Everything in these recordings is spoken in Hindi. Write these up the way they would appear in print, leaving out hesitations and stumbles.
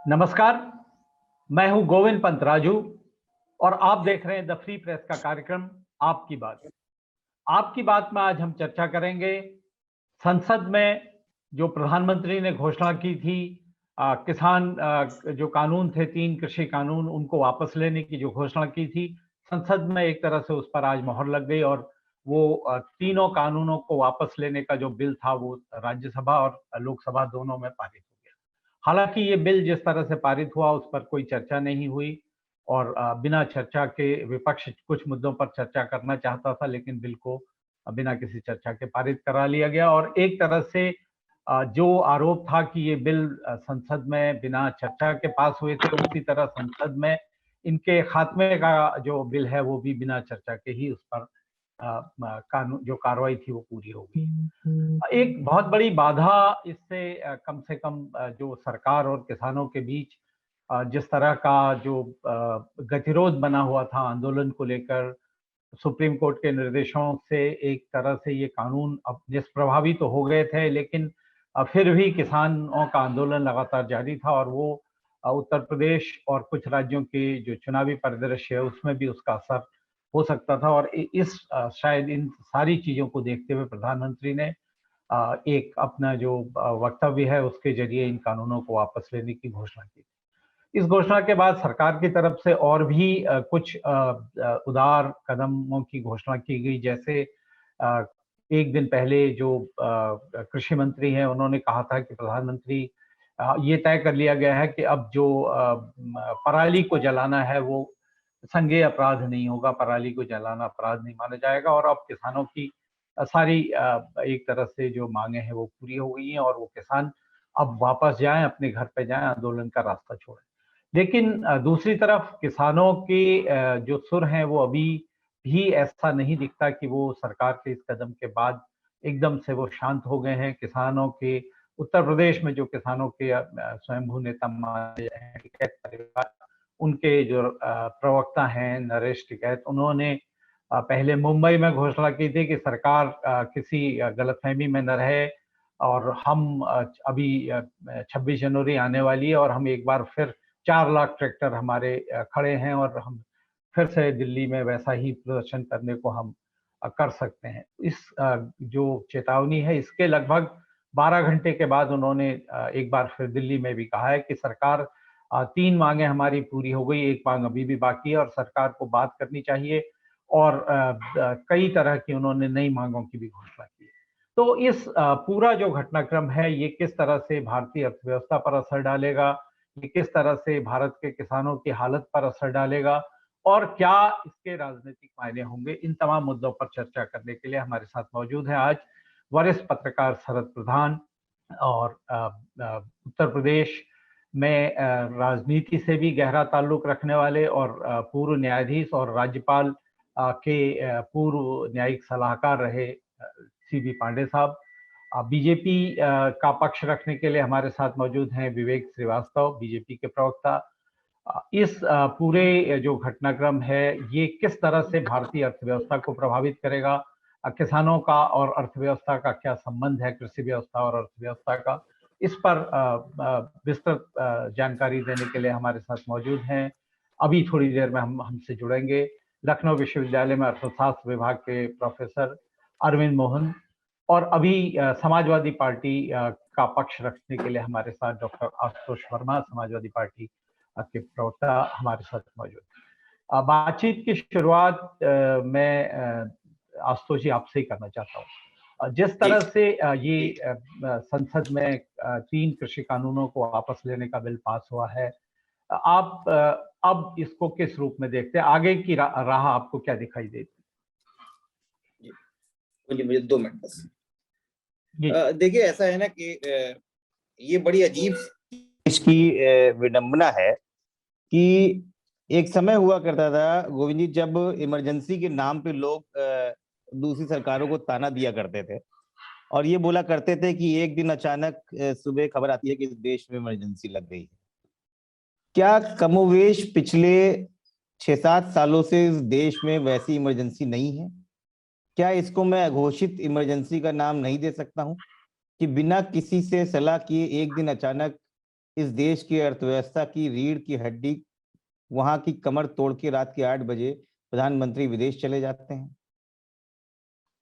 नमस्कार, मैं हूं गोविंद पंत राजू और आप देख रहे हैं द फ्री प्रेस का कार्यक्रम आपकी बात। आपकी बात में आज हम चर्चा करेंगे संसद में जो प्रधानमंत्री ने घोषणा की थी किसान जो कानून थे 3 कृषि कानून उनको वापस लेने की जो घोषणा की थी, संसद में एक तरह से उस पर आज मोहर लग गई और वो तीनों कानूनों को वापस लेने का जो बिल था वो राज्यसभा और लोकसभा दोनों में पारित हो गया। हालांकि ये बिल जिस तरह से पारित हुआ उस पर कोई चर्चा नहीं हुई और बिना चर्चा के विपक्ष कुछ मुद्दों पर चर्चा करना चाहता था, लेकिन बिल को बिना किसी चर्चा के पारित करा लिया गया और एक तरह से जो आरोप था कि ये बिल संसद में बिना चर्चा के पास हुए थे, उसी तरह संसद में इनके खात्मे का जो बिल है वो भी बिना चर्चा के ही उस पर कानून जो कार्रवाई थी वो पूरी हो गई। एक बहुत बड़ी बाधा इससे कम से कम जो सरकार और किसानों के बीच जिस तरह का जो गतिरोध बना हुआ था आंदोलन को लेकर, सुप्रीम कोर्ट के निर्देशों से एक तरह से ये कानून अब निष्प्रभावी तो हो गए थे, लेकिन फिर भी किसानों का आंदोलन लगातार जारी था और वो उत्तर प्रदेश और कुछ राज्यों के जो चुनावी परिदृश्य है उसमें भी उसका असर हो सकता था और शायद इन सारी चीजों को देखते हुए प्रधानमंत्री ने एक अपना जो वक्तव्य है उसके जरिए इन कानूनों को वापस लेने की घोषणा की। इस घोषणा के बाद सरकार की तरफ से और भी कुछ उदार कदमों की घोषणा की गई, जैसे एक दिन पहले जो कृषि मंत्री हैं उन्होंने कहा था कि प्रधानमंत्री ये तय कर लिया गया है कि अब जो पराली को जलाना है वो संज्ञेय अपराध नहीं होगा, पराली को जलाना अपराध नहीं माना जाएगा और अब किसानों की सारी एक तरह से जो मांगे हैं वो पूरी हो गई हैं और वो किसान अब वापस जाएं, अपने घर पे जाएं, आंदोलन का रास्ता छोड़ें। लेकिन दूसरी तरफ किसानों के जो सुर हैं वो अभी भी ऐसा नहीं दिखता कि वो सरकार के इस कदम के बाद एकदम से वो शांत हो गए हैं। किसानों के उत्तर प्रदेश में जो किसानों के स्वयंभू नेता माने हैं टिकैत परिवार, उनके जो प्रवक्ता हैं नरेश टिकैत, उन्होंने पहले मुंबई में घोषणा की थी कि सरकार किसी गलतफहमी में न रहे और हम अभी 26 जनवरी आने वाली है और हम एक बार फिर 4 लाख ट्रैक्टर हमारे खड़े हैं और हम फिर से दिल्ली में वैसा ही प्रदर्शन करने को हम कर सकते हैं। इस जो चेतावनी है इसके लगभग 12 घंटे के बाद उन्होंने एक बार फिर दिल्ली में भी कहा है कि सरकार 3 मांगे हमारी पूरी हो गई, 1 मांग अभी भी बाकी है और सरकार को बात करनी चाहिए और कई तरह की उन्होंने नई मांगों की भी घोषणा की है। तो इस पूरा जो घटनाक्रम है ये किस तरह से भारतीय अर्थव्यवस्था पर असर डालेगा, ये किस तरह से भारत के किसानों की हालत पर असर डालेगा और क्या इसके राजनीतिक मायने होंगे, इन तमाम मुद्दों पर चर्चा करने के लिए हमारे साथ मौजूद हैं आज वरिष्ठ पत्रकार शरद प्रधान और उत्तर प्रदेश में राजनीति से भी गहरा ताल्लुक रखने वाले और पूर्व न्यायाधीश और राज्यपाल के पूर्व न्यायिक सलाहकार रहे सीबी पांडे साहब। बीजेपी का पक्ष रखने के लिए हमारे साथ मौजूद हैं विवेक श्रीवास्तव, बीजेपी के प्रवक्ता। इस पूरे जो घटनाक्रम है ये किस तरह से भारतीय अर्थव्यवस्था को प्रभावित करेगा, किसानों का और अर्थव्यवस्था का क्या संबंध है, कृषि व्यवस्था और अर्थव्यवस्था का, इस पर विस्तृत जानकारी देने के लिए हमारे साथ मौजूद हैं। अभी थोड़ी देर में हमसे जुड़ेंगे लखनऊ विश्वविद्यालय में अर्थशास्त्र विभाग के प्रोफेसर अरविंद मोहन और अभी समाजवादी पार्टी का पक्ष रखने के लिए हमारे साथ डॉक्टर आशुतोष वर्मा, समाजवादी पार्टी के प्रवक्ता हमारे साथ मौजूद। बातचीत की शुरुआत मैं आशुतोष जी आपसे ही करना चाहता हूँ। जिस तरह से ये संसद में 3 कृषि कानूनों को वापस लेने का बिल पास हुआ है, आप अब इसको किस रूप में देखते हैं, आगे की राह आपको क्या दिखाई देती है? मुझे 2 मिनट बस। देखिए ऐसा है ना कि ये बड़ी अजीब इसकी विडंबना है कि एक समय हुआ करता था गोविंद जी जब इमरजेंसी के नाम पे लोग दूसरी सरकारों को ताना दिया करते थे और ये बोला करते थे कि एक दिन अचानक सुबह खबर आती है कि देश में इमरजेंसी लग गई है। क्या कमोवेश पिछले 6-7 सालों से इस देश में वैसी इमरजेंसी नहीं है? क्या इसको मैं अघोषित इमरजेंसी का नाम नहीं दे सकता हूं कि बिना किसी से सलाह किए एक दिन अचानक इस देश की अर्थव्यवस्था की रीढ़ की हड्डी, वहां की कमर तोड़ के रात के 8 बजे प्रधानमंत्री विदेश चले जाते हैं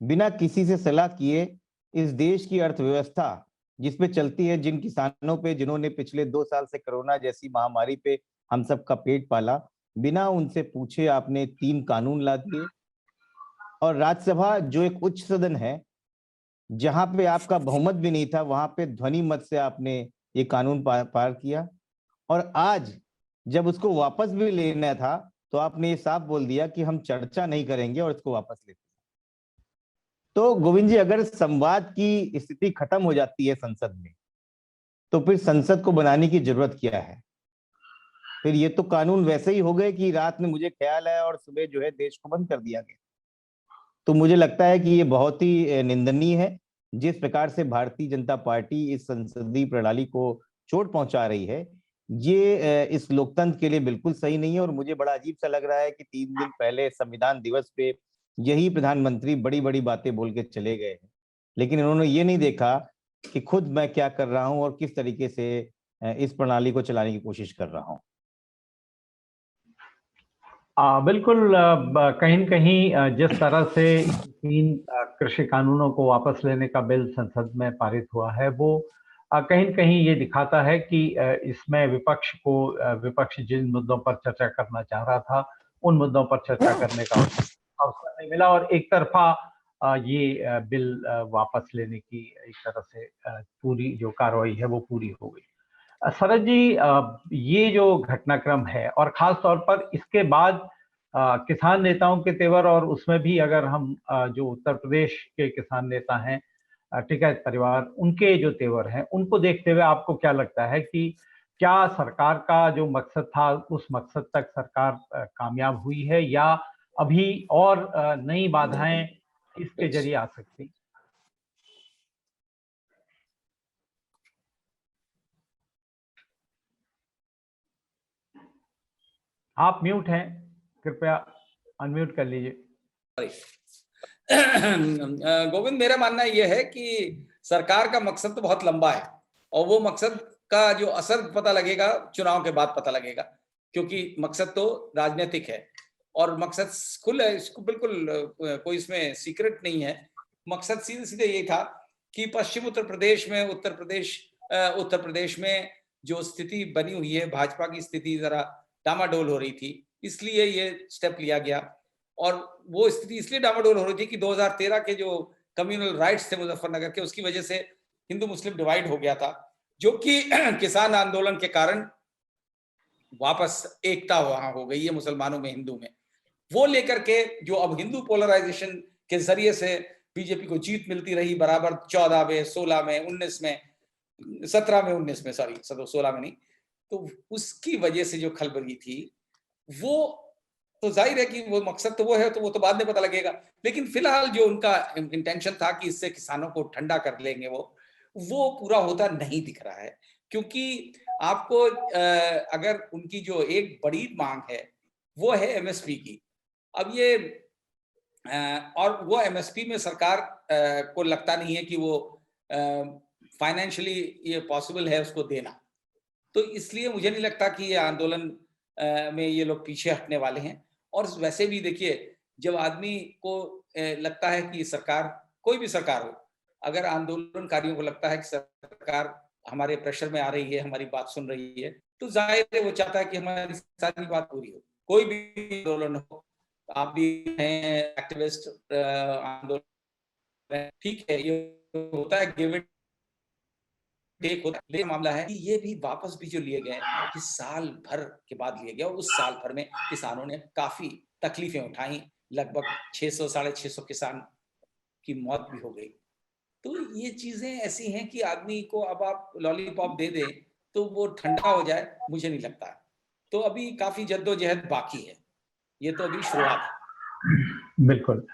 बिना किसी से सलाह किए। इस देश की अर्थव्यवस्था जिसपे चलती है, जिन किसानों पे, जिन्होंने पिछले 2 साल से कोरोना जैसी महामारी पे हम सबका पेट पाला, बिना उनसे पूछे आपने 3 कानून ला दिए। और राज्यसभा जो एक उच्च सदन है, जहां पे आपका बहुमत भी नहीं था, वहां पे ध्वनि मत से आपने ये कानून पार किया। और आज जब उसको वापस भी लेना था, तो आपने ये साफ बोल दिया कि हम चर्चा नहीं करेंगे और इसको वापस लेते हैं। तो गोविंद जी, अगर संवाद की स्थिति खत्म हो जाती है संसद में, तो फिर संसद को बनाने की जरूरत क्या है? फिर ये तो कानून वैसे ही हो गए कि रात में मुझे ख्याल आया और सुबह जो है देश को बंद कर दिया गया। तो मुझे लगता है कि ये बहुत ही निंदनीय है, जिस प्रकार से भारतीय जनता पार्टी इस संसदीय प्रणाली को चोट पहुंचा रही है। ये इस लोकतंत्र के लिए बिल्कुल सही नहीं है। और मुझे बड़ा अजीब सा लग रहा है कि 3 दिन पहले संविधान दिवस पे यही प्रधानमंत्री बड़ी बड़ी बातें बोल के चले गए हैं, लेकिन इन्होंने ये नहीं देखा कि खुद मैं क्या कर रहा हूं और किस तरीके से इस प्रणाली को चलाने की कोशिश कर रहा हूं। बिल्कुल, कहीं न कहीं जिस तरह से 3 कृषि कानूनों को वापस लेने का बिल संसद में पारित हुआ है, वो कहीं न कहीं ये दिखाता है कि इसमें विपक्ष जिन मुद्दों पर चर्चा करना चाह रहा था, उन मुद्दों पर चर्चा करने का अवसर नहीं मिला और एक तरफा ये बिल वापस लेने की एक तरह से पूरी जो कार्रवाई है वो पूरी हो गई। शरद जी, ये जो घटनाक्रम है और खास तौर पर इसके बाद किसान नेताओं के तेवर, और उसमें भी अगर हम जो उत्तर प्रदेश के किसान नेता हैं, टिकैत परिवार, उनके जो तेवर हैं, उनको देखते हुए आपको क्या लगता है कि क्या सरकार का जो मकसद था, उस मकसद तक सरकार कामयाब हुई है या अभी और नई बाधाएं इसके जरिए आ सकती? आप म्यूट हैं, कृपया अनम्यूट कर लीजिए। गोविंद, मेरा मानना यह है कि सरकार का मकसद तो बहुत लंबा है और वो मकसद का जो असर पता लगेगा चुनाव के बाद पता लगेगा, क्योंकि मकसद तो राजनीतिक है और मकसद खुल है, इसको बिल्कुल कोई इसमें सीक्रेट नहीं है। मकसद सीधे सीधे ये था कि पश्चिम उत्तर प्रदेश में जो स्थिति बनी हुई है, भाजपा की स्थिति जरा डामाडोल हो रही थी, इसलिए ये स्टेप लिया गया। और वो स्थिति इसलिए डामाडोल हो रही थी कि 2013 के जो कम्युनल राइट्स थे मुजफ्फरनगर के, उसकी वजह से हिंदू मुस्लिम डिवाइड हो गया था, जो कि किसान आंदोलन के कारण वापस एकता वहां हो गई है मुसलमानों में, हिंदू में। वो लेकर के जो अब हिंदू पोलराइजेशन के जरिए से बीजेपी को जीत मिलती रही बराबर 14 में, 16 में, 19 में, 17 में, 19 में, सॉरी 16 में नहीं, तो उसकी वजह से जो खलबली थी, वो तो जाहिर है कि वो मकसद तो वो है, तो वो तो बाद में पता लगेगा। लेकिन फिलहाल जो उनका इंटेंशन था कि इससे किसानों को ठंडा कर लेंगे, वो पूरा होता नहीं दिख रहा है। क्योंकि आपको अगर उनकी जो एक बड़ी मांग है वो है एमएसपी की। अब ये और वो एमएसपी में सरकार को लगता नहीं है कि वो फाइनेंशियली ये पॉसिबल है उसको देना। तो इसलिए मुझे नहीं लगता कि ये आंदोलन में ये लोग पीछे हटने वाले हैं। और वैसे भी देखिए, जब आदमी को लगता है कि सरकार, कोई भी सरकार हो, अगर आंदोलनकारियों को लगता है कि सरकार हमारे प्रेशर में आ रही है, हमारी बात सुन रही है, तो जाहिर है वो चाहता है कि हमारी सारी बात पूरी हो। कोई भी आंदोलन हो, आप भी हैं एक्टिविस्ट, आंदोलन ठीक है, ये होता है, गिव इट टेक होता है। मामला है कि ये भी वापस भी जो लिए गए कि साल भर के बाद लिए गए, और उस साल भर में किसानों ने काफी तकलीफें उठाई, लगभग 600 650 किसान की मौत भी हो गई। तो ये चीजें ऐसी हैं कि आदमी को अब आप लॉलीपॉप दे दें तो वो ठंडा हो जाए, मुझे नहीं लगता। तो अभी काफी जद्दोजहद बाकी है, ये तो अभी शुरुआत है। बिल्कुल।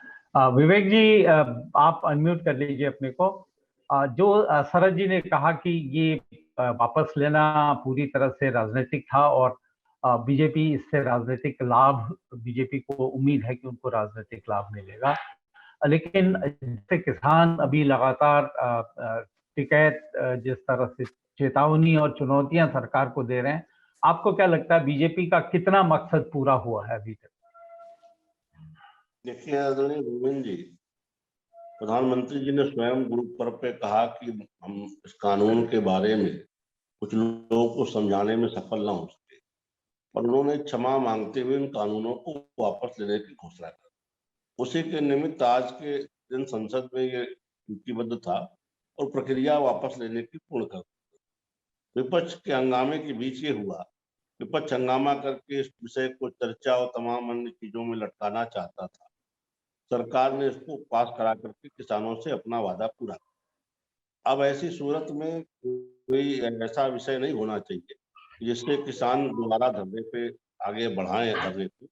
विवेक जी, आप अनम्यूट कर लीजिए अपने को। जो शरद जी ने कहा कि ये वापस लेना पूरी तरह से राजनीतिक था और बीजेपी इससे राजनीतिक लाभ, बीजेपी को उम्मीद है कि उनको राजनीतिक लाभ मिलेगा। लेकिन जैसे किसान अभी लगातार टिकैत जिस तरह से चेतावनी और चुनौतियां सरकार को दे रहे हैं, आपको क्या लगता है बीजेपी का कितना मकसद पूरा हुआ है अभी तक? देखिए आदरणीय गोविंद जी, प्रधानमंत्री जी ने स्वयं गुरु पर्व पे कहा कि हम इस कानून के बारे में कुछ लोगों को समझाने में सफल ना हो सके, और उन्होंने क्षमा मांगते हुए इन कानूनों को वापस लेने की घोषणा की। उसी के निमित्त आज के दिन संसद में ये सूचीबद्ध था और प्रक्रिया वापस लेने की पूर्ण कर। विपक्ष के हंगामे के बीच ये हुआ। विपक्ष हंगामा करके इस विषय को चर्चा और तमाम अन्य चीजों में लटकाना चाहता था। सरकार ने इसको पास करा करके किसानों से अपना वादा पूरा किया। अब ऐसी सूरत में कोई ऐसा विषय नहीं होना चाहिए जिससे किसान दोबारा धरने पे आगे बढ़ाएं धरने पे,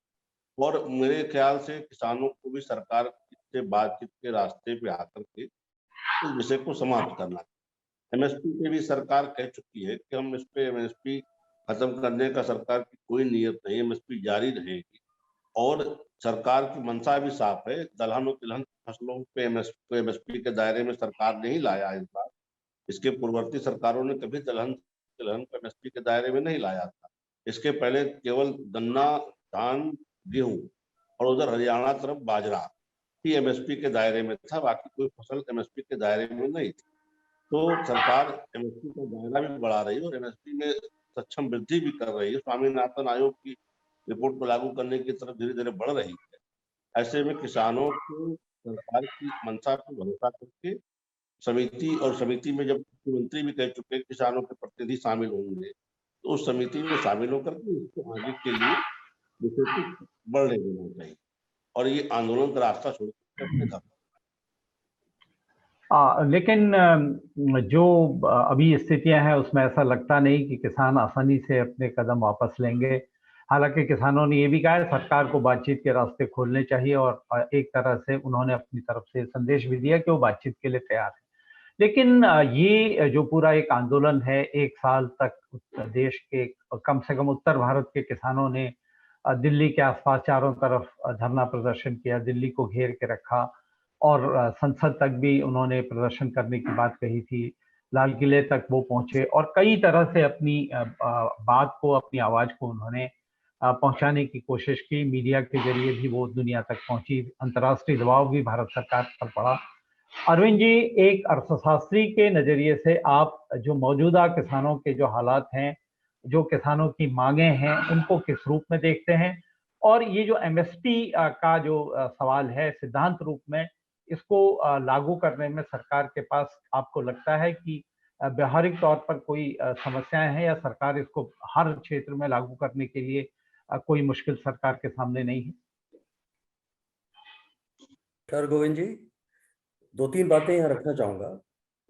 और मेरे ख्याल से किसानों को भी सरकार से बातचीत के रास्ते पे आकर के इस विषय को समाप्त करना। एमएसपी पे भी सरकार कह चुकी है कि हम इस पे एमएसपी खत्म करने का सरकार की कोई नियत नहीं, एमएसपी जारी रहेगी। और सरकार की मंशा भी साफ है, दलहन और तिलहन फसलों पे एमएसपी के दायरे में सरकार नहीं लाया इस बार। इसके पूर्ववर्ती सरकारों ने कभी दलहन तिलहन को एमएसपी के दायरे में नहीं लाया था। इसके पहले केवल गन्ना, धान, गेहूं और उधर हरियाणा तरफ बाजरा ही एमएसपी के दायरे में था, बाकी कोई फसल एमएसपी के दायरे में नहीं थी। तो सरकार एमएसपी का दायरा भी बढ़ा रही है और एमएसपी में सक्षम वृद्धि भी कर रही है। स्वामीनाथन आयोग की रिपोर्ट को लागू करने की तरफ धीरे धीरे बढ़ रही है। ऐसे में किसानों को सरकार की मंशा पर भरोसा करके समिति में जब मुख्यमंत्री भी कह चुके हैं किसानों के प्रतिनिधि शामिल होंगे, तो उस समिति में शामिल होकर के इसको आगे के लिए विषय को बढ़ने देना चाहिए और ये आंदोलन का रास्ता छोड़कर अपने घर। लेकिन जो अभी स्थितियां हैं उसमें ऐसा लगता नहीं कि किसान आसानी से अपने कदम वापस लेंगे। हालांकि किसानों ने ये भी कहा है सरकार को बातचीत के रास्ते खोलने चाहिए और एक तरह से उन्होंने अपनी तरफ से संदेश भी दिया कि वो बातचीत के लिए तैयार है। लेकिन ये जो पूरा एक आंदोलन है, 1 साल तक देश के कम से कम उत्तर भारत के किसानों ने दिल्ली के आसपास चारों तरफ धरना प्रदर्शन किया, दिल्ली को घेर के रखा और संसद तक भी उन्होंने प्रदर्शन करने की बात कही थी। लाल किले तक वो पहुंचे और कई तरह से अपनी बात को, अपनी आवाज को उन्होंने पहुंचाने की कोशिश की। मीडिया के जरिए भी वो दुनिया तक पहुंची, अंतर्राष्ट्रीय दबाव भी भारत सरकार पर पड़ा। अरविंद जी, एक अर्थशास्त्री के नजरिए से आप जो मौजूदा किसानों के जो हालात हैं, जो किसानों की मांगे हैं, उनको किस रूप में देखते हैं? और ये जो एमएसपी का जो सवाल है सिद्धांत रूप में, इसको लागू करने में सरकार के पास आपको लगता है कि व्यावहारिक तौर पर कोई समस्याएं हैं या सरकार इसको हर क्षेत्र में लागू करने के लिए कोई मुश्किल सरकार के सामने नहीं है? खैर गोविंद जी, 2-3 बातें यहाँ रखना चाहूंगा।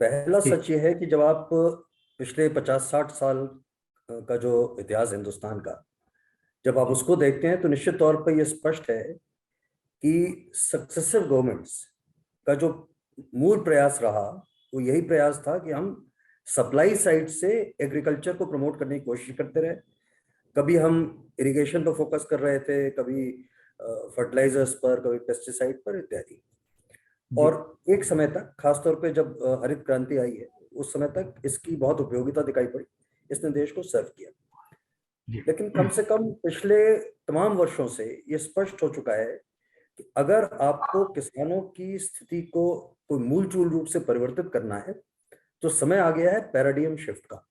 पहला सच ये है कि जब आप पिछले 50-60 साल का जो इतिहास हिंदुस्तान का जब आप उसको देखते हैं तो निश्चित तौर पर यह स्पष्ट है कि सक्सेसिव गवर्नमेंट्स का जो मूल प्रयास रहा वो यही प्रयास था कि हम सप्लाई साइड से एग्रीकल्चर को प्रमोट करने की कोशिश करते रहे। कभी हम इरिगेशन पर फोकस कर रहे थे, कभी फर्टिलाइजर्स पर, कभी पेस्टिसाइड पर इत्यादि। और एक समय तक, खासतौर पे जब हरित क्रांति आई है, उस समय तक इसकी बहुत उपयोगिता दिखाई पड़ी, इसने देश को सर्व किया। लेकिन कम से कम पिछले तमाम वर्षों से ये स्पष्ट हो चुका है कि अगर आपको किसानों की स्थिति को कोई मूलचूल रूप से परिवर्तित करना है तो समय आ गया है पैराडिगम शिफ्ट का।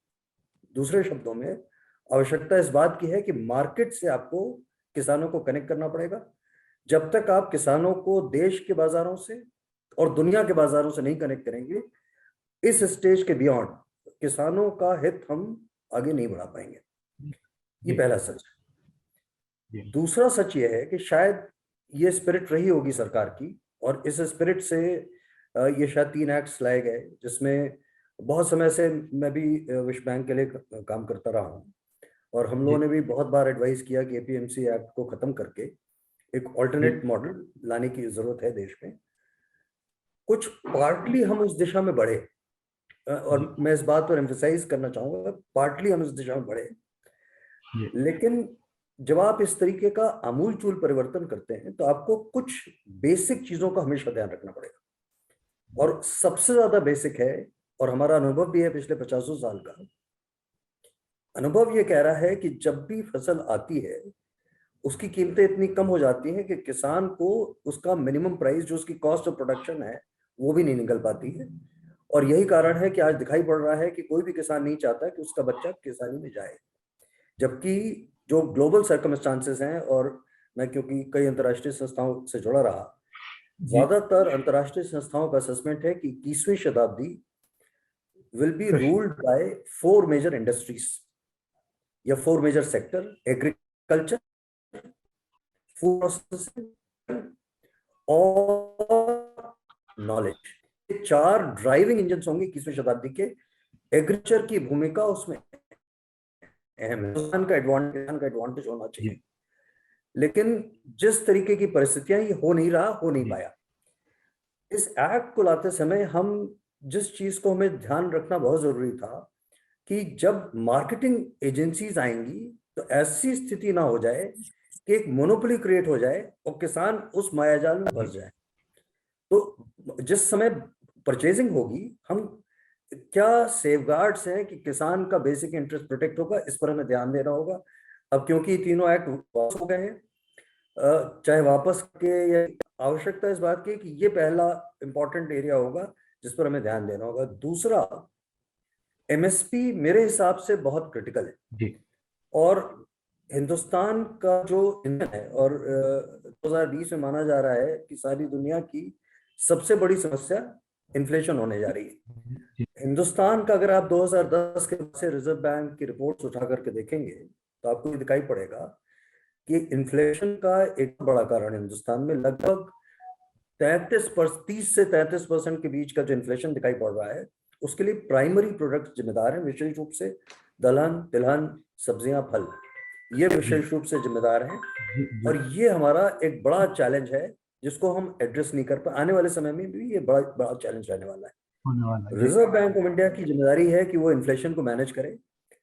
दूसरे शब्दों में आवश्यकता इस बात की है कि मार्केट से आपको किसानों को कनेक्ट करना पड़ेगा। जब तक आप किसानों को देश के बाजारों से और दुनिया के बाजारों से नहीं कनेक्ट करेंगे, इस स्टेज के बियॉन्ड किसानों का हित हम आगे नहीं बढ़ा पाएंगे। ये पहला सच है। दूसरा सच ये है कि शायद ये स्पिरिट रही होगी सरकार की, और इस स्पिरिट से ये शायद 3 एक्ट्स लाए गए, जिसमें बहुत समय से मैं भी विश्व बैंक के लिए काम करता रहा हूँ और हम लोगों ने भी बहुत बार एडवाइस किया कि एपीएमसी एक्ट को खत्म करके एक ऑल्टरनेट मॉडल लाने की जरूरत है देश में। कुछ पार्टली हम उस दिशा में बढ़े, और मैं इस बात पर एम्फसाइज करना चाहूंगा, पार्टली हम इस दिशा में बढ़े। लेकिन जब आप इस तरीके का आमूलचूल परिवर्तन करते हैं तो आपको कुछ बेसिक चीजों का हमेशा ध्यान रखना पड़ेगा, और सबसे ज्यादा बेसिक है और हमारा अनुभव भी है पिछले 50 साल का, अनुभव ये कह रहा है कि जब भी फसल आती है उसकी कीमतें इतनी कम हो जाती हैं कि किसान को उसका मिनिमम प्राइस, जो उसकी कॉस्ट ऑफ प्रोडक्शन है, वो भी नहीं निकल पाती है। और यही कारण है कि आज दिखाई पड़ रहा है कि कोई भी किसान नहीं चाहता कि उसका बच्चा किसानी में जाए, जबकि जो ग्लोबल सर्कमस्टांसेस हैं, और मैं क्योंकि कई अंतर्राष्ट्रीय संस्थाओं से जुड़ा रहा, ज्यादातर अंतर्राष्ट्रीय संस्थाओं का असेसमेंट है कि 21वीं शताब्दी will be ruled by 4 major industries या 4 major sector: agriculture, food processing और knowledge। ये 4 ड्राइविंग इंजन होंगे 21वीं शताब्दी के। एग्रीकल्चर की भूमिका उसमें अहम है, हिंदुस्तान का एडवांटेज होना चाहिए, लेकिन जिस तरीके की परिस्थितियां, ये हो नहीं रहा, हो नहीं पाया। इस एक्ट को लाते समय हम जिस चीज को हमें ध्यान रखना बहुत जरूरी था कि जब मार्केटिंग एजेंसीज आएंगी तो ऐसी स्थिति ना हो जाए कि एक मोनोपोली क्रिएट हो जाए और किसान उस मायाजाल में फंस जाए। तो जिस समय परचेजिंग होगी, हम क्या सेफगार्ड्स हैं कि किसान का बेसिक इंटरेस्ट प्रोटेक्ट होगा, इस पर हमें ध्यान देना होगा। अब क्योंकि तीनों एक्ट वापस हो गए हैं, चाहे वापस के, या आवश्यकता इस बात की कि ये पहला इंपॉर्टेंट एरिया होगा जिस पर हमें ध्यान देना होगा। दूसरा, एमएसपी मेरे हिसाब से बहुत क्रिटिकल है जी। और हिंदुस्तान का जो इंजन है, और 2020 में माना जा रहा है कि सारी दुनिया की सबसे बड़ी समस्या इन्फ्लेशन होने जा रही है। हिंदुस्तान का अगर आप 2010 के बाद से रिजर्व बैंक की रिपोर्ट्स उठा करके देखेंगे तो आपको दिखाई पड़ेगा कि इन्फ्लेशन का एक बड़ा कारण हिंदुस्तान में लगभग 30 से 33% के बीच का जो इन्फ्लेशन दिखाई पड़ रहा है, उसके लिए प्राइमरी प्रोडक्ट जिम्मेदार हैं, विशेष रूप से दलहन, तिलहन, सब्जियां, फल, ये विशेष रूप से जिम्मेदार हैं। और ये हमारा एक बड़ा चैलेंज है जिसको हम एड्रेस नहीं कर पाए। आने वाले समय में भी ये बड़ा चैलेंज रहने वाला है। रिजर्व बैंक ऑफ इंडिया की जिम्मेदारी है कि वो इन्फ्लेशन को मैनेज करे,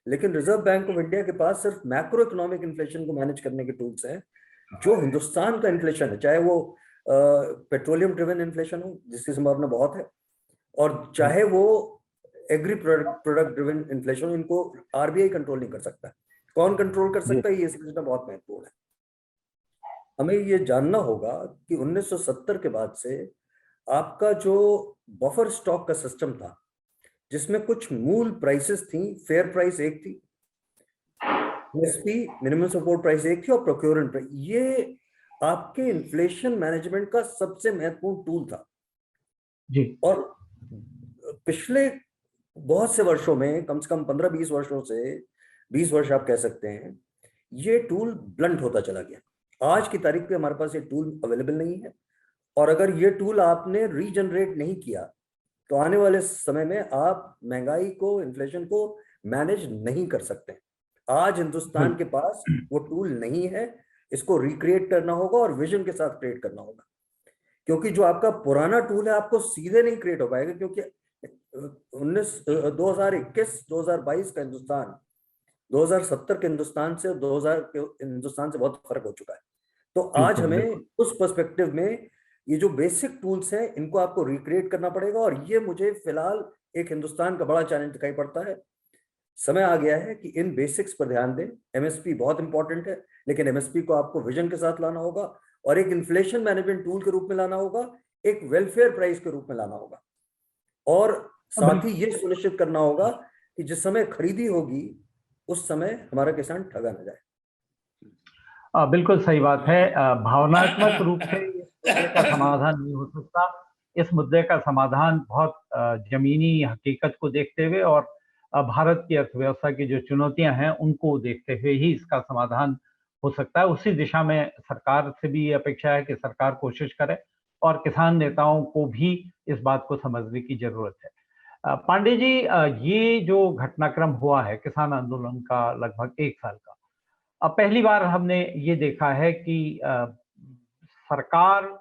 लेकिन रिजर्व बैंक ऑफ इंडिया के पास सिर्फ मैक्रो इकोनॉमिक इन्फ्लेशन को मैनेज करने के टूल्स हैं। जो हिंदुस्तान का इन्फ्लेशन है, चाहे वो पेट्रोलियम ड्रिवन इन्फ्लेशन हो जिसकी संभावना बहुत है, और चाहे वो एग्री प्रोडक्ट ड्रिवन इन्फ्लेशन, इनको आरबीआई कंट्रोल नहीं कर सकता। कौन कंट्रोल कर सकता है, ये समझना बहुत महत्वपूर्ण है। हमें ये जानना होगा कि 1970 के बाद से आपका जो बफर स्टॉक का सिस्टम था, जिसमें कुछ मूल प्राइसेस थी, फेयर प्राइस एक थी, एमएसपी मिनिमम सपोर्ट प्राइस एक थी, और प्रोक्योरमेंट प्राइस, ये आपके इन्फ्लेशन मैनेजमेंट का सबसे महत्वपूर्ण टूल था जी। और पिछले बहुत से वर्षों में, कम से कम 15-20 वर्षों से, 20 वर्ष आप कह सकते हैं, ये टूल ब्लंट होता चला गया। आज की तारीख पे हमारे पास ये टूल अवेलेबल नहीं है, और अगर ये टूल आपने रीजनरेट नहीं किया तो आने वाले समय में आप महंगाई को, इन्फ्लेशन को मैनेज नहीं कर सकते। आज हिंदुस्तान के पास वो टूल नहीं है, इसको रिक्रिएट करना होगा और विजन के साथ क्रिएट करना होगा, क्योंकि जो आपका पुराना टूल है आपको सीधे नहीं क्रिएट हो पाएगा, क्योंकि 2021-2022 का हिंदुस्तान 2070 के हिंदुस्तान से, 2000 के हिंदुस्तान से बहुत फर्क हो चुका है। तो आज हमें उस पर्सपेक्टिव में ये जो बेसिक टूल्स हैं, इनको आपको रिक्रिएट करना पड़ेगा, और ये मुझे फिलहाल एक हिंदुस्तान का बड़ा चैलेंज दिखाई पड़ता है। समय आ गया है कि इन बेसिक्स पर ध्यान दें। एमएसपी बहुत इंपॉर्टेंट है, लेकिन एमएसपी को आपको विजन के साथ लाना होगा, और एक इन्फ्लेशन मैनेजमेंट टूल के रूप में लाना होगा, एक वेलफेयर प्राइस के रूप में लाना होगा, और साथ ही ये सुनिश्चित करना होगा कि जिस समय खरीदी होगी उस समय हमारा किसान ठगा न जाए। बिल्कुल सही बात है। भावनात्मक रूप से इस मुद्दे का समाधान नहीं हो सकता। इस मुद्दे का समाधान बहुत जमीनी हकीकत को देखते हुए और भारत की अर्थव्यवस्था की जो चुनौतियां हैं उनको देखते हुए ही इसका समाधान हो सकता है। उसी दिशा में सरकार से भी ये अपेक्षा है कि सरकार कोशिश करे, और किसान नेताओं को भी इस बात को समझने की जरूरत है। पांडे जी, ये जो घटनाक्रम हुआ है किसान आंदोलन का लगभग 1 साल का, अब पहली बार हमने ये देखा है कि सरकार,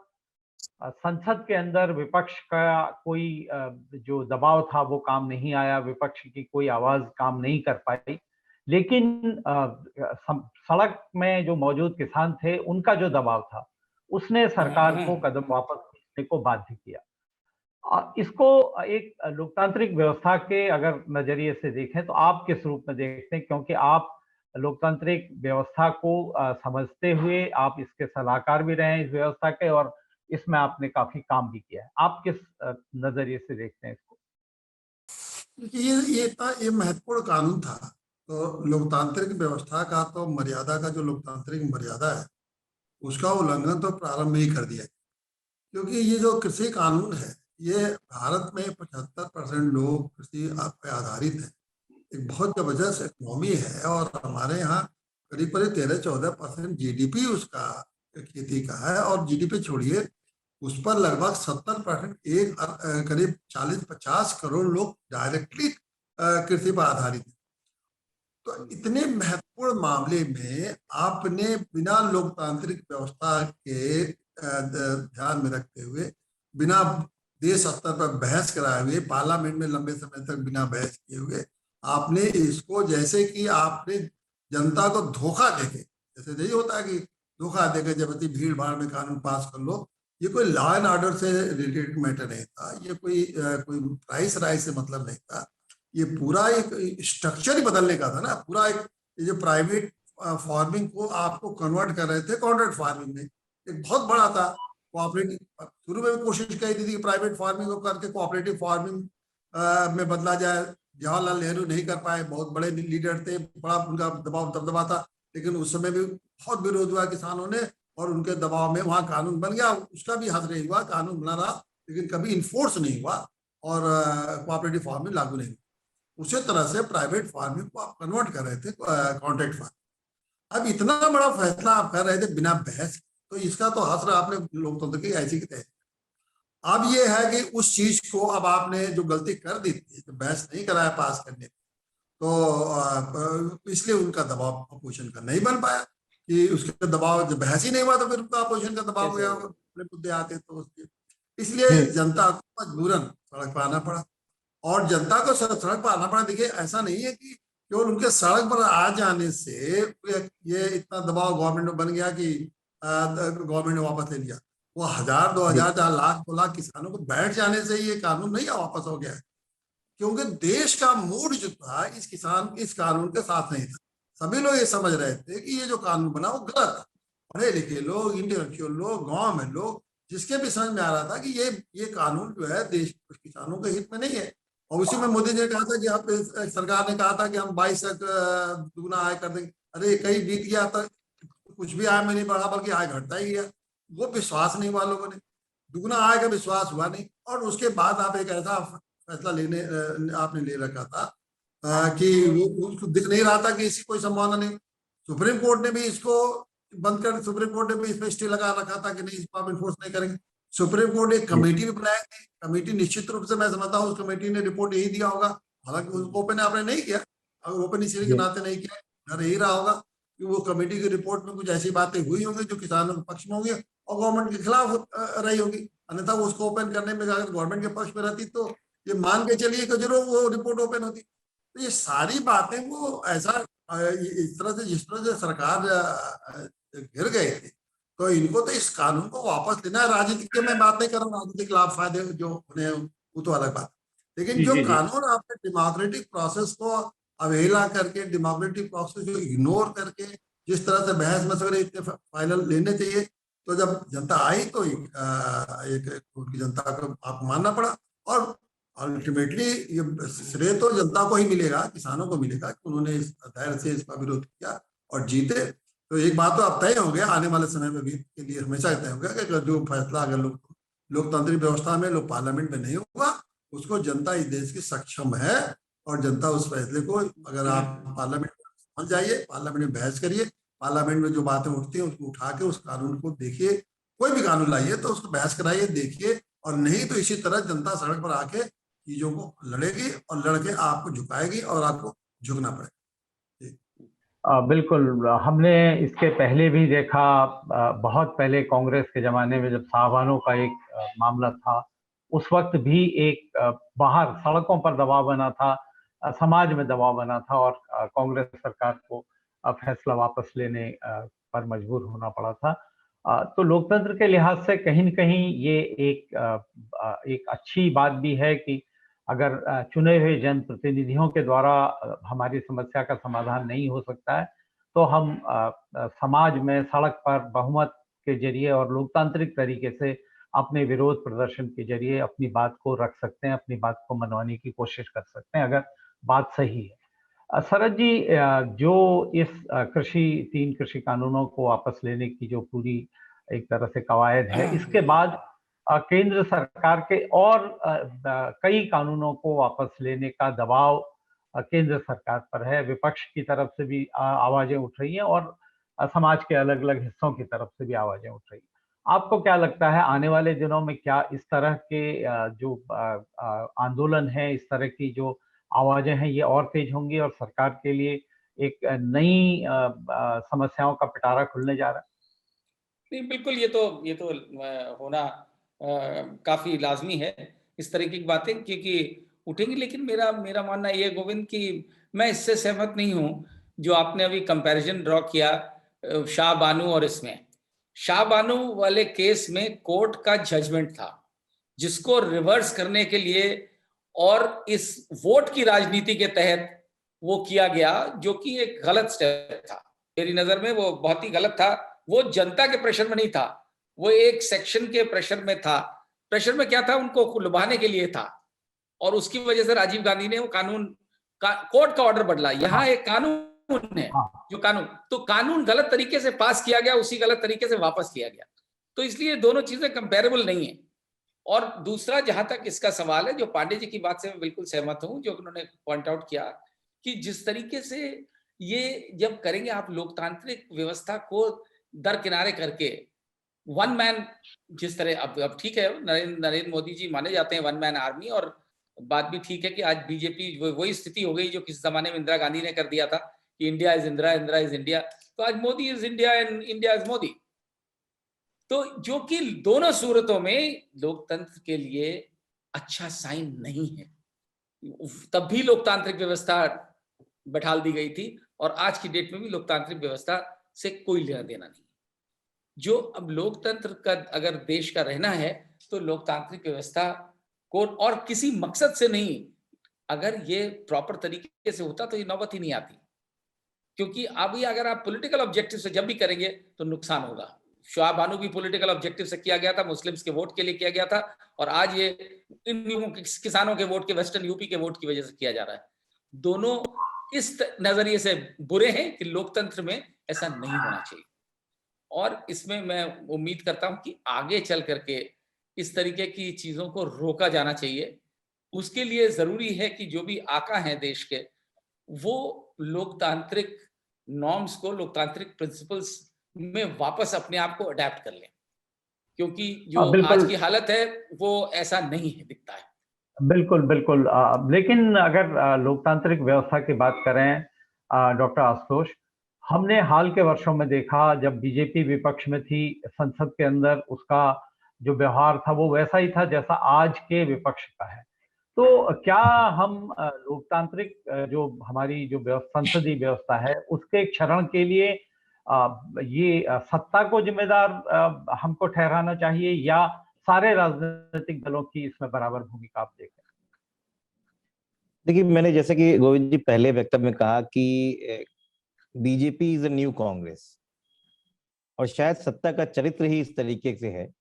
संसद के अंदर विपक्ष का कोई जो दबाव था वो काम नहीं आया, विपक्ष की कोई आवाज काम नहीं कर पाई, लेकिन सड़क में जो मौजूद किसान थे उनका जो दबाव था उसने सरकार को कदम वापस खींचने को बाध्य किया। इसको एक लोकतांत्रिक व्यवस्था के अगर नजरिए से देखें तो आप किस रूप में देखते हैं, क्योंकि आप लोकतांत्रिक व्यवस्था को समझते हुए आप इसके सलाहकार भी रहे हैं इस व्यवस्था के, और इसमें आपने काफी काम भी किया है। आप किस नजरिए से देखते हैं इसको? ये महत्वपूर्ण कानून था। तो लोकतांत्रिक व्यवस्था का तो मर्यादा का जो लोकतांत्रिक मर्यादा है उसका उल्लंघन तो प्रारंभ में ही कर दिया, क्योंकि ये जो कृषि कानून है ये भारत में 75% लोग कृषि पे आधारित है। एक बहुत जबरदस्त इकोनॉमी है और हमारे यहाँ करीब करीब 13-14% जीडीपी उसका खेती का है, और जीडीपी छोड़िए उस पर लगभग 70% एक करीब 40-50 करोड़ लोग डायरेक्टली कृषि पर आधारित है। तो इतने महत्वपूर्ण मामले में आपने बिना लोकतांत्रिक व्यवस्था के ध्यान में रखते हुए, बिना देश स्तर पर बहस कराए हुए, पार्लियामेंट में लंबे समय तक बिना बहस किए हुए आपने इसको, जैसे कि आपने जनता को धोखा देके, जैसे नहीं होता कि धोखा देके जबरदस्ती भीड़ भाड़ में कानून पास कर लो, ये कोई लॉ एंड ऑर्डर से रिलेटेड मैटर नहीं था, ये कोई प्राइस राइट से मतलब नहीं था, ये पूरा एक स्ट्रक्चर ही बदलने का था ना। पूरा एक ये जो प्राइवेट फार्मिंग को आपको कन्वर्ट कर रहे थे कॉन्ट्रैक्ट फार्मिंग में, एक बहुत बड़ा था। कोऑपरेटिव शुरू में भी कोशिश की थी कि प्राइवेट फार्मिंग को करके कोऑपरेटिव फार्मिंग में बदला जाए। जवाहरलाल नेहरू नहीं कर पाए, बहुत बड़े लीडर थे, बड़ा उनका दबाव दबदबा था, लेकिन उस समय भी बहुत विरोध हुआ किसानों ने, और उनके दबाव में वहां कानून बन गया। उसका भी हद नहीं हुआ, कानून बना रहा लेकिन कभी इन्फोर्स नहीं हुआ और कोऑपरेटिव फार्मिंग लागू नहीं हुआ। उसी तरह से प्राइवेट फार्मिंग को आप कन्वर्ट कर रहे थे कॉन्ट्रैक्ट फार्मिंग। अब इतना बड़ा फैसला आप कर रहे थे बिना बहस, तो इसका तो हसर आपने लोकतंत्र की ऐसी की तैसी। अब ये है कि उस चीज को अब आपने जो गलती कर दी थी, तो बहस नहीं कराया पास करने, तो इसलिए उनका दबाव अपोजिशन का नहीं बन पाया, कि उसके दबाव जब बहस ही नहीं हुआ तो फिर उनका अपोजिशन का दबाव हो गया, अपने मुद्दे आते तो उसके, इसलिए जनता को मजबूरन सड़क पर आना पड़ा। और जनता को सड़क पर आना पड़ा, देखिए ऐसा नहीं है कि केवल उनके सड़क पर आ जाने से ये इतना दबाव गवर्नमेंट में बन गया कि गवर्नमेंट ने वापस ले लिया। वो 1000, 2000, 4 लाख, 2 लाख किसानों को बैठ जाने से ये कानून नहीं वापस हो गया है, क्योंकि देश का मूड जो था इस कानून के साथ नहीं था। सभी लोग ये समझ रहे थे कि ये जो कानून बना वो गलत है। पढ़े लिखे लोग, इंटेलेक्चुअल लोग, गांव में लोग, जिसके भी समझ में आ रहा था कि ये कानून जो है देश किसानों के हित में नहीं है। और उसी में मोदी जी ने कहा था कि आप, सरकार ने कहा था कि हम 22 तक दुगना आय कर देंगे। अरे कहीं बीत गया तक कुछ भी आय में नहीं बढ़ा, बल्कि आय घटता ही गया। वो विश्वास नहीं हुआ लोगों ने, दुगना आय का विश्वास हुआ नहीं। और उसके बाद आप एक ऐसा फैसला आपने ले रखा था कि वो उसको दिख नहीं रहा था कि इसकी कोई संभावना नहीं। सुप्रीम कोर्ट ने भी इसको बंद कर, सुप्रीम कोर्ट ने भी इस पर स्टे लगा रखा था कि नहीं, इसको आप इन्फोर्स नहीं करेंगे। सुप्रीम कोर्ट एक कमेटी भी बनाई थी, कमेटी निश्चित रूप से मैं समझता हूँ उस कमेटी ने रिपोर्ट यही दिया होगा, हालांकि उसको ओपन आपने नहीं किया, अगर ओपन इसलिए के नाते नहीं किया, यही रहा होगा कि वो कमेटी की रिपोर्ट में कुछ ऐसी बातें हुई होंगी जो किसानों के पक्ष में होंगी और गवर्नमेंट के खिलाफ रही होगी। अन्यथा उसको ओपन करने में अगर गवर्नमेंट के पक्ष में रहती तो ये मान के चलिए कि जरूर वो रिपोर्ट ओपन होती। तो ये सारी बातें वो ऐसा इस तरह से, जिस तरह से सरकार घिर गए थे, तो इनको तो इस कानून को वापस लेना है। राजनीतिक के मैं बात नहीं कर रहा हूँ, राजनीतिक लाभ फायदे जो उन्हें वो तो अलग बात, लेकिन जो कानून आपने डेमोक्रेटिक प्रोसेस को अवहेला करके, डेमोक्रेटिक प्रोसेस को इग्नोर करके जिस तरह से बहस मशवरे इतने फाइनल लेने चाहिए, तो जब जनता आई तो एक उनकी जनता को आप मानना पड़ा। और अल्टीमेटली ये श्रेय तो जनता को ही मिलेगा, किसानों को मिलेगा कि उन्होंने इस धैर्य से इसका विरोध किया और जीते। तो एक बात तो अब तय हो गया, आने वाले समय में भी के लिए हमेशा तय हो गया कि जो फैसला अगर लोकतांत्रिक व्यवस्था में, लोग पार्लियामेंट में नहीं होगा, उसको जनता इस देश की सक्षम है। और जनता उस फैसले को, अगर आप पार्लियामेंट में समझ जाइए, पार्लियामेंट में बहस करिए, पार्लियामेंट में जो बातें उठती हैं उसको उठा के उस कानून को देखिए, कोई भी कानून लाइए तो उसको बहस कराइए, देखिए। और नहीं तो इसी तरह जनता सड़क पर आके चीजों को लड़ेगी और लड़के आपको झुकाएगी और आपको झुकना पड़ेगा। बिल्कुल, हमने इसके पहले भी देखा, बहुत पहले कांग्रेस के जमाने में जब साहबानों का एक मामला था, उस वक्त भी एक बाहर सड़कों पर दबाव बना था, समाज में दबाव बना था और कांग्रेस सरकार को फैसला वापस लेने पर मजबूर होना पड़ा था। तो लोकतंत्र के लिहाज से कहीं न कहीं ये एक अच्छी बात भी है कि अगर चुने हुए जनप्रतिनिधियों के द्वारा हमारी समस्या का समाधान नहीं हो सकता है, तो हम समाज में सड़क पर बहुमत के ज़रिए और लोकतांत्रिक तरीके से अपने विरोध प्रदर्शन के ज़रिए अपनी बात को रख सकते हैं, अपनी बात को मनवाने की कोशिश कर सकते हैं, अगर बात सही है। शरद जी, जो इस 3 कृषि कानूनों को वापस लेने की जो पूरी एक तरह से कवायद है, इसके बाद केंद्र सरकार के और कई कानूनों को वापस लेने का दबाव केंद्र सरकार पर है। विपक्ष की तरफ से भी आवाजें उठ रही हैं और समाज के अलग-अलग हिस्सों की तरफ से भी आवाजें उठ रही हैं। आपको क्या लगता है आने वाले दिनों में क्या इस तरह के जो आंदोलन है, इस तरह की जो आवाजें हैं, ये और तेज होंगी और सरकार के लिए एक नई समस्याओं का पिटारा खुलने जा रहा है? नहीं, बिल्कुल ये तो होना काफ़ी लाज़मी है, इस तरीके की बातें क्योंकि उठेंगी। लेकिन मेरा मेरा मानना ये है गोविंद कि मैं इससे सहमत नहीं हूँ, जो आपने अभी कंपैरिज़न ड्रॉ किया शाह बानो और इसमें। शाह बानो वाले केस में कोर्ट का जजमेंट था, जिसको रिवर्स करने के लिए और इस वोट की राजनीति के तहत वो किया गया, जो कि एक गलत स्टेप था। मेरी नज़र में वो बहुत ही गलत था। वो जनता के प्रेशर में नहीं था, वो एक सेक्शन के प्रेशर में था। प्रेशर में क्या था, उनको लुभाने के लिए था और उसकी वजह से राजीव गांधी ने वो कोर्ट का ऑर्डर बदला। यहाँ एक कानून है, जो कानून गलत तरीके से पास किया गया, उसी गलत तरीके से वापस लिया गया। तो इसलिए दोनों चीजें कंपेरेबल नहीं है। और दूसरा, जहां तक इसका सवाल है, जो पांडे जी की बात से मैं बिल्कुल सहमत हूं, जो उन्होंने पॉइंट आउट किया कि जिस तरीके से ये जब करेंगे आप लोकतांत्रिक व्यवस्था को दरकिनारे करके, वन मैन, जिस तरह अब ठीक है, नरेंद्र मोदी जी माने जाते हैं वन मैन आर्मी, और बात भी ठीक है कि आज बीजेपी वही स्थिति हो गई जो किस जमाने में इंदिरा गांधी ने कर दिया था कि India is Indira, Indira is India. तो आज Modi is India and India is Modi. तो जो कि दोनों सूरतों में लोकतंत्र के लिए अच्छा साइन नहीं है। तब भी लोकतांत्रिक व्यवस्था बैठाल दी गई थी और आज की डेट में भी लोकतांत्रिक व्यवस्था से कोई लेना देना नहीं। जो अब लोकतंत्र का अगर देश का रहना है तो लोकतांत्रिक व्यवस्था को, और किसी मकसद से नहीं, अगर ये प्रॉपर तरीके से होता तो ये नौबत ही नहीं आती। क्योंकि अभी अगर आप पॉलिटिकल ऑब्जेक्टिव से जब भी करेंगे तो नुकसान होगा। शाह बानो भी पॉलिटिकल ऑब्जेक्टिव से किया गया था, मुस्लिम्स के वोट के लिए किया गया था, और आज ये इन किसानों के वोट के, वेस्टर्न यूपी के वोट की वजह से किया जा रहा है। दोनों इस नजरिए से बुरे हैं कि लोकतंत्र में ऐसा नहीं होना चाहिए। और इसमें मैं उम्मीद करता हूं कि आगे चल करके इस तरीके की चीजों को रोका जाना चाहिए। उसके लिए जरूरी है कि जो भी आका हैं देश के, वो लोकतांत्रिक नॉर्म्स को, लोकतांत्रिक प्रिंसिपल्स में वापस अपने आप को अडेप्ट कर लें, क्योंकि जो आज की हालत है वो ऐसा नहीं है, दिखता है। बिल्कुल बिल्कुल। लेकिन अगर लोकतांत्रिक व्यवस्था की बात करें डॉक्टर आशुतोष, हमने हाल के वर्षों में देखा जब बीजेपी विपक्ष में थी संसद के अंदर, उसका जो व्यवहार था वो वैसा ही था जैसा आज के विपक्ष का है। तो क्या हम लोकतांत्रिक जो हमारी जो संसदीय व्यवस्था है उसके क्षरण के लिए ये सत्ता को जिम्मेदार हमको ठहराना चाहिए या सारे राजनीतिक दलों की इसमें बराबर भूमिका आप देखें? देखिए, मैंने जैसे कि गोविंद जी पहले वक्तव्य में कहा कि BJP is a new Congress, और शायद सत्ता का चरित्र ही इस तरीके से है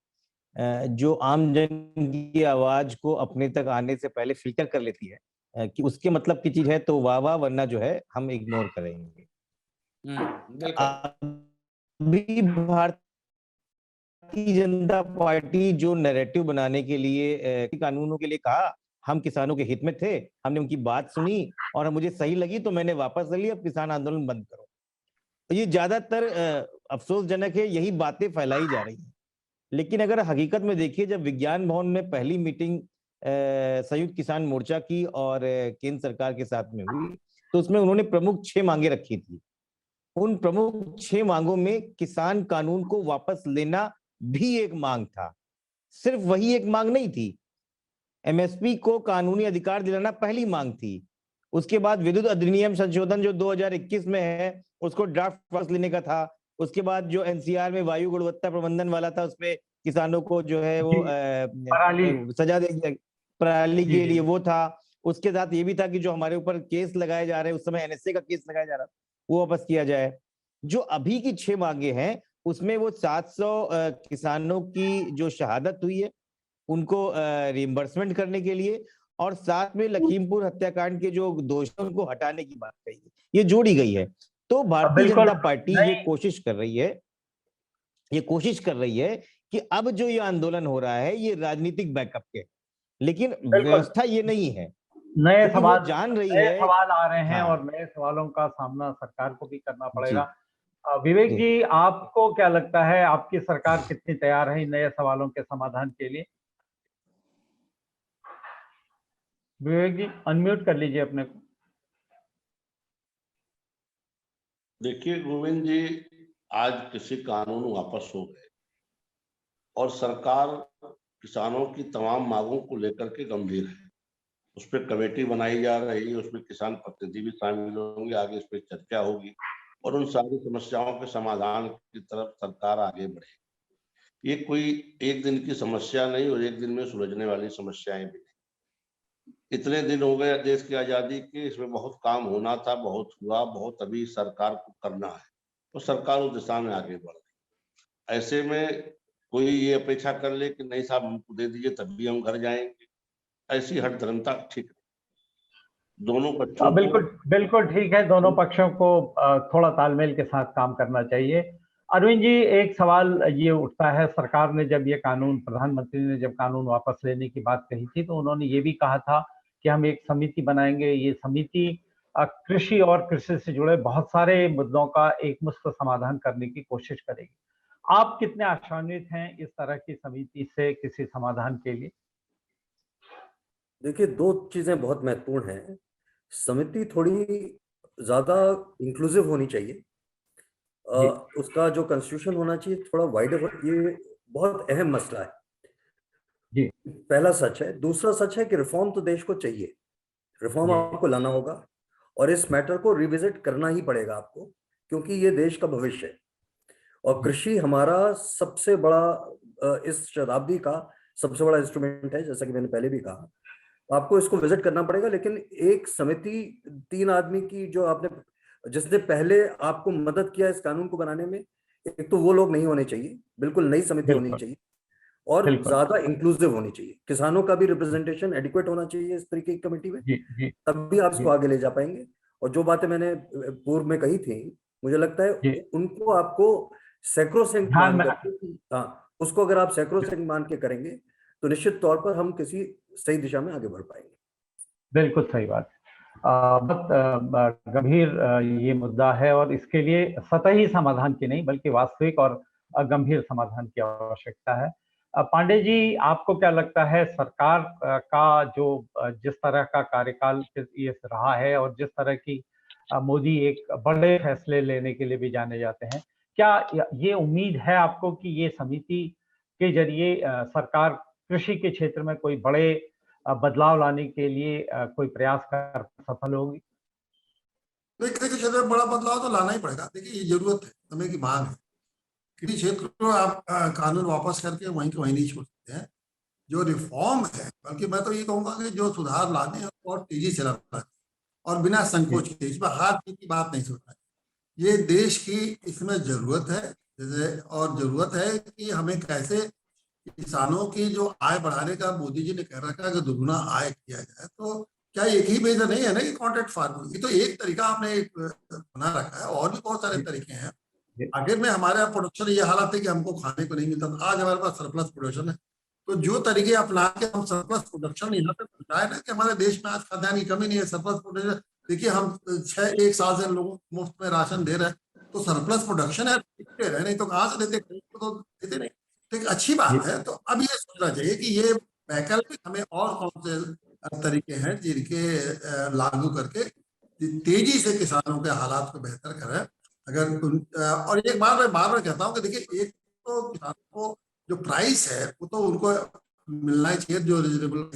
जो आम जन की आवाज को अपने तक आने से पहले फिल्टर कर लेती है कि उसके मतलब की चीज है तो वाह वाह, वरना जो है हम इग्नोर करेंगे। अभी भारतीय जनता पार्टी जो नैरेटिव बनाने के लिए कानूनों के लिए कहा, हम किसानों के हित में थे, हमने उनकी बात सुनी और मुझे सही लगी तो मैंने वापस ले ली, अब किसान आंदोलन बंद करो। तो ये ज्यादातर अफसोसजनक है, यही बातें फैलाई जा रही हैं। लेकिन अगर हकीकत में देखिए, जब विज्ञान भवन में पहली मीटिंग संयुक्त किसान मोर्चा की और केंद्र सरकार के साथ में हुई, तो उसमें उन्होंने प्रमुख 6 मांगे रखी थी। उन प्रमुख 6 मांगों में किसान कानून को वापस लेना भी एक मांग था। सिर्फ वही एक मांग नहीं थी, एमएसपी को कानूनी अधिकार दिलाना पहली मांग थी। उसके बाद विद्युत अधिनियम संशोधन जो 2021 में है, उसको ड्राफ्ट वापस लेने का था। उसके बाद जो एनसीआर में वायु गुणवत्ता प्रबंधन वाला था, उसमें किसानों को जो है वो सजा दे दिया पराली के लिए, वो था। उसके साथ ये भी था कि जो हमारे ऊपर केस लगाए जा रहे हैं, उस समय एनएसए का केस लगाया जा रहा, वो वापस किया जाए। जो अभी की 6 मांगे हैं, उसमें वो 700 किसानों की जो शहादत हुई है उनको रिइंबर्समेंट करने के लिए, और साथ में लखीमपुर हत्याकांड के जो दोषियों को हटाने की बात कही है, ये जोड़ी गई है। तो भारतीय जनता पार्टी ये कोशिश कर रही है कि अब जो ये आंदोलन हो रहा है ये राजनीतिक बैकअप के, लेकिन व्यवस्था ये नहीं है। नए सवाल जान रही है, सवाल आ रहे हैं और नए सवालों का सामना सरकार को भी करना पड़ेगा। विवेक जी, आपको क्या लगता है, आपकी सरकार कितनी तैयार है इन नए सवालों के समाधान के लिए? विवेक जी, अनम्यूट कर लीजिए अपने को। देखिए गोविंद जी, आज कृषि कानून वापस हो गए और सरकार किसानों की तमाम मांगों को लेकर के गंभीर है। उस पर कमेटी बनाई जा रही है, उसमें किसान प्रतिनिधि भी शामिल होंगे, आगे इस पर चर्चा होगी और उन सारी समस्याओं के समाधान की तरफ सरकार आगे बढ़ेगी। ये कोई एक दिन की समस्या नहीं और एक दिन में सुलझने वाली समस्याएं भी नहीं। इतने दिन हो गए देश की आजादी के, इसमें बहुत काम होना था, बहुत हुआ, बहुत अभी सरकार को करना है, तो सरकार उस दिशा में आगे बढ़ रही। ऐसे में कोई ये अपेक्षा कर ले कि नहीं साहब हमको दे दीजिए तभी हम घर जाएंगे, ऐसी हठधर्मिता ठीक नहीं। दोनों पक्षों बिल्कुल ठीक है, दोनों पक्षों को थोड़ा तालमेल के साथ काम करना चाहिए। अरविंद जी, एक सवाल ये उठता है, सरकार ने जब ये कानून, प्रधानमंत्री ने जब कानून वापस लेने की बात कही थी, तो उन्होंने ये भी कहा था कि हम एक समिति बनाएंगे। ये समिति कृषि और कृषि से जुड़े बहुत सारे मुद्दों का एकमुश्त समाधान करने की कोशिश करेगी। आप कितने आशान्वित हैं इस तरह की समिति से किसी समाधान के लिए? देखिए, 2 चीजें बहुत महत्वपूर्ण हैं। समिति थोड़ी ज्यादा इंक्लूसिव होनी चाहिए, उसका जो कॉन्स्टिट्यूशन होना चाहिए थोड़ा वाइडर, ये बहुत अहम मसला है जी। पहला सच है। दूसरा सच है कि रिफॉर्म तो देश को चाहिए, रिफॉर्म आपको लाना होगा और इस मैटर को रिविजिट करना ही पड़ेगा आपको, क्योंकि ये देश का भविष्य है और कृषि हमारा सबसे बड़ा, इस शताब्दी का सबसे बड़ा इंस्ट्रूमेंट है, जैसा कि मैंने पहले भी कहा। आपको इसको विजिट करना पड़ेगा, लेकिन एक समिति 3 आदमी की जो जिसने पहले आपको मदद किया इस कानून को बनाने में, एक तो वो लोग नहीं होने चाहिए, बिल्कुल नई समिति होनी चाहिए और ज्यादा इंक्लूसिव होनी चाहिए। किसानों का भी रिप्रेजेंटेशन एडिक्वेट होना चाहिए इस तरीके की कमेटी में, तभी आप इसको आगे ले जा पाएंगे। और जो बातें मैंने पूर्व में कही थी, मुझे लगता है उनको आपको सैक्रोसेंट मान कर, उसको अगर आप सैक्रोसेंट मान के करेंगे तो निश्चित तौर पर हम किसी सही दिशा में आगे बढ़ पाएंगे। बिल्कुल सही बात। बहुत गंभीर ये मुद्दा है और इसके लिए सतही समाधान की नहीं बल्कि वास्तविक और गंभीर समाधान की आवश्यकता है। पांडे जी, आपको क्या लगता है, सरकार का जो जिस तरह का कार्यकाल ये रहा है और जिस तरह की मोदी एक बड़े फैसले लेने के लिए भी जाने जाते हैं, क्या ये उम्मीद है आपको कि ये समिति के जरिए सरकार कृषि के क्षेत्र में कोई बड़े बदलाव लाने के लिए कोई प्रयास कर सफल होगी? कृषि के क्षेत्र में बड़ा बदलाव तो लाना ही पड़ेगा। देखिए, ये जरूरत है, समय की मांग है। कृषि क्षेत्र को आप कानून वापस करके वहीं के वहीं नहीं छोड़ सकते हैं। जो रिफॉर्म है, बल्कि मैं तो ये कहूंगा कि जो सुधार लाने हैं और तेजी से लाना और बिना संकोच के, इसमें हाथ की बात नहीं सोचना है। ये देश की इसमें जरूरत है, और जरूरत है कि हमें कैसे किसानों की जो आय बढ़ाने का मोदी जी ने कह रखा है कि दुगुना आय किया जाए। तो क्या एक ही मेजर नहीं है ना कि कॉन्ट्रैक्ट फार्मिंग, ये तो एक तरीका आपने एक बना रखा है, और भी बहुत सारे तरीके हैं। आखिर में हमारे प्रोडक्शन ये हालत है कि हमको खाने को नहीं मिलता, आज हमारे पास सरप्लस प्रोडक्शन है। तो जो तरीके अपना के हम सरप्लस प्रोडक्शन यहाँ पे पहुंचाए ना कि हमारे देश में आज खाद्यान्न की कमी नहीं है, सरप्लस प्रोडक्शन। देखिए, हम 1 साल से लोगों को मुफ्त में राशन दे रहे हैं, तो सरप्लस प्रोडक्शन है, नहीं तो कहाँ से देते, तो देते नहीं। तो एक अच्छी बात है। तो अब ये सोचना चाहिए कि ये वैकल्पिक हमें और कौन से तरीके हैं जिनके लागू करके तेजी से किसानों के हालात को बेहतर करें। अगर और एक बार मैं बार बार कहता हूँ कि देखिए, एक तो किसानों को जो प्राइस है वो तो उनको मिलना ही चाहिए, जो रिजनेबल,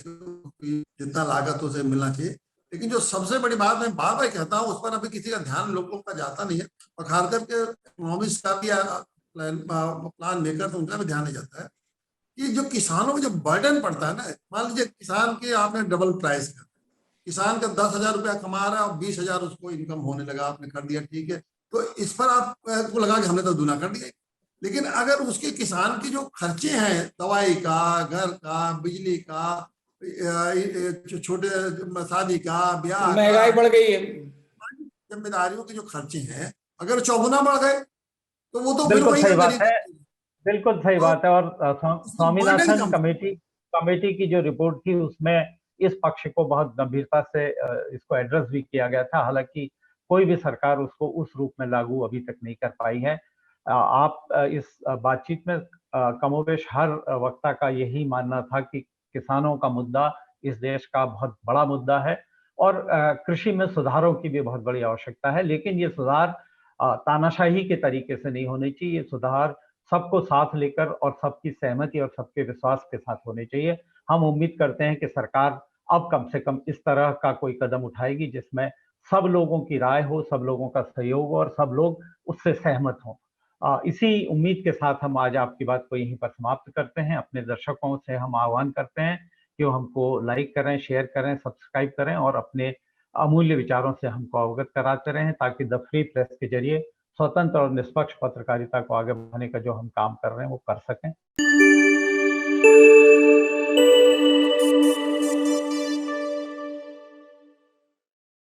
जितना लागत उसे मिलना चाहिए। लेकिन जो सबसे बड़ी बात मैं बार बार कहता हूँ, उस पर अभी किसी का ध्यान लोगों का जाता नहीं है, और खासकर के इकोनॉमिस्ट का भी प्लान मेकर, तो उनका भी ध्यान नहीं जाता है कि जो किसानों को जो बर्डन पड़ता है ना, मान लीजिए किसान के आपने डबल प्राइस कर, किसान का 10,000 रुपया कमा रहा है और 20,000 उसको इनकम होने लगा, आपने कर दिया, ठीक है, तो इस पर आपको लगा कि हमने तो दूना कर दिया। लेकिन अगर उसके किसान के जो खर्चे हैं, दवाई का, घर का, बिजली का, छोटे शादी का, ब्याह, महंगाई बढ़ गई है, जिम्मेदारियों के जो खर्चे हैं अगर चौगुना बढ़ गए तो वो तो फिर बिल्कुल वही सही बात गरीब, है, बिल्कुल सही बात है। और स्वामीनाथन बर्डन कमेटी की जो रिपोर्ट थी उसमें इस पक्ष को बहुत गंभीरता से इसको एड्रेस भी किया गया था। हालांकि कोई भी सरकार उसको उस रूप में लागू अभी तक नहीं कर पाई है। आप इस बातचीत में कमोबेश हर वक्ता का यही मानना था कि किसानों का मुद्दा इस देश का बहुत बड़ा मुद्दा है और कृषि में सुधारों की भी बहुत बड़ी आवश्यकता है। लेकिन ये सुधार तानाशाही के तरीके से नहीं होने चाहिए, ये सुधार सबको साथ लेकर और सबकी सहमति और सबके विश्वास के साथ होने चाहिए। हम उम्मीद करते हैं कि सरकार अब कम से कम इस तरह का कोई कदम उठाएगी जिसमें सब लोगों की राय हो, सब लोगों का सहयोग हो और सब लोग उससे सहमत हों। इसी उम्मीद के साथ हम आज आपकी बात को यहीं पर समाप्त करते हैं। अपने दर्शकों से हम आह्वान करते हैं कि वो हमको लाइक करें, शेयर करें, सब्सक्राइब करें और अपने अमूल्य विचारों से हमको अवगत कराते रहें, ताकि द फ्री प्रेस के जरिए स्वतंत्र और निष्पक्ष पत्रकारिता को आगे बढ़ाने का जो हम काम कर रहे हैं वो कर सकें।